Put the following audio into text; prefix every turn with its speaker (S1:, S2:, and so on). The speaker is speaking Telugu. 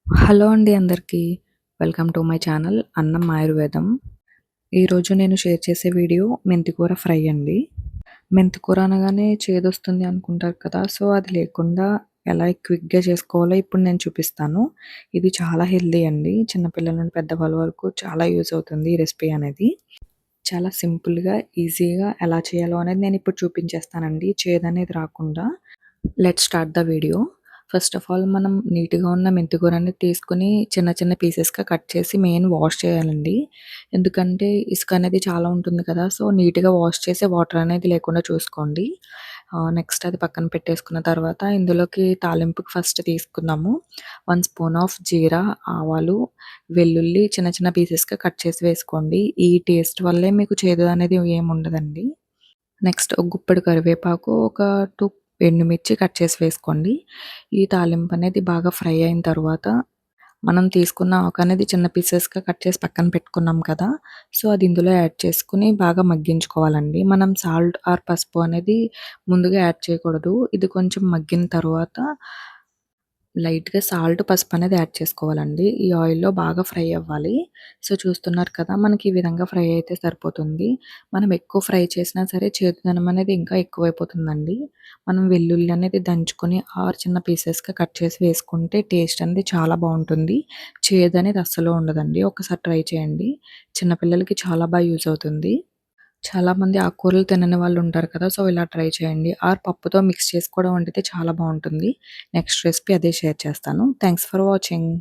S1: హలో అండి అందరికీ. వెల్కమ్ టు మై ఛానల్ అన్నం ఆయుర్వేదం. ఈరోజు నేను షేర్ చేసే వీడియో మెంతికూర ఫ్రై అండి. మెంతికూర అనగానే చేదొస్తుంది అనుకుంటారు కదా! సో, అది లేకుండా ఎలా క్విక్‌గా చేసుకోవాలో ఇప్పుడు నేను చూపిస్తాను. ఇది చాలా హెల్తీ అండి. చిన్న పిల్లల నుండి పెద్దవాళ్ళ వరకు చాలా యూజ్ అవుతుంది ఈ రెసిపీ అనేది. చాలా సింపుల్‌గా, ఈజీగా ఎలా చేయాలో అనేది నేనిప్పుడు చూపించేస్తానండి చేదనేది రాకుండా. Let's start the video. First of all మనం నీట్‌గా ఉన్న మెంతి కూరని తీసుకొని చిన్న చిన్న పీసెస్‌గా కట్ చేసి మెయిన్ వాష్ చేయాలండి. ఎందుకంటే ఇసుక అనేది చాలా ఉంటుంది కదా! సో, నీట్‌గా వాష్ చేసి వాటర్ అనేది లేకుండా చూసుకోండి. నెక్స్ట్ అది పక్కన పెట్టేసుకున్న తర్వాత ఇందులోకి తాలింపుకి ఫస్ట్ తీసుకుందాము. 1 స్పూన్ ఆఫ్ జీరా, ఆవాలు, వెల్లుల్లి చిన్న చిన్న పీసెస్‌గా కట్ చేసి వేసుకోండి. ఈ టేస్ట్ వల్లే మీకు చేదు అనేది ఏముండదండి. నెక్స్ట్ ఒక గుప్పెడు కరివేపాకు, ఒక 2 ఎండుమిర్చి కట్ చేసి వేసుకోండి. ఈ తాలింపు అనేది బాగా ఫ్రై అయిన తర్వాత, మనం తీసుకున్న ఆకనేది చిన్న పీసెస్‌గా కట్ చేసి పక్కన పెట్టుకున్నాం కదా! సో, అది ఇందులో యాడ్ చేసుకొని బాగా మగ్గించుకోవాలండి. మనం సాల్ట్ ఆర్ పసుపు అనేది ముందుగా యాడ్ చేయకూడదు. ఇది కొంచెం మగ్గిన తర్వాత లైట్‌గా సాల్ట్, పసుపనేది యాడ్ చేసుకోవాలండి. ఈ ఆయిల్‌లో బాగా ఫ్రై అవ్వాలి. సో, చూస్తున్నారు కదా! మనకి ఈ విధంగా ఫ్రై అయితే సరిపోతుంది. మనం ఎక్కువ ఫ్రై చేసినా సరే చేదుదనం అనేది ఇంకా ఎక్కువైపోతుందండి. మనం వెల్లుల్లి అనేది దంచుకొని ఆర్ చిన్న పీసెస్‌గా కట్ చేసి వేసుకుంటే టేస్ట్ అనేది చాలా బావుంటుంది. చేదనేది అస్సలు ఉండదండి. ఒకసారి ట్రై చేయండి. చిన్న పిల్లలకి చాలా యూజ్ అవుతుంది. చాలామంది ఆకుకూరలు తినని వాళ్ళుంటారు కదా! సో, ఇలా ట్రై చేయండి. ఆర్ పప్పుతో మిక్స్ చేసి కూడా వండితే చాలా బావుంటుంది. నెక్స్ట్ రెసిపీ అదే షేర్ చేస్తాను. Thanks for watching.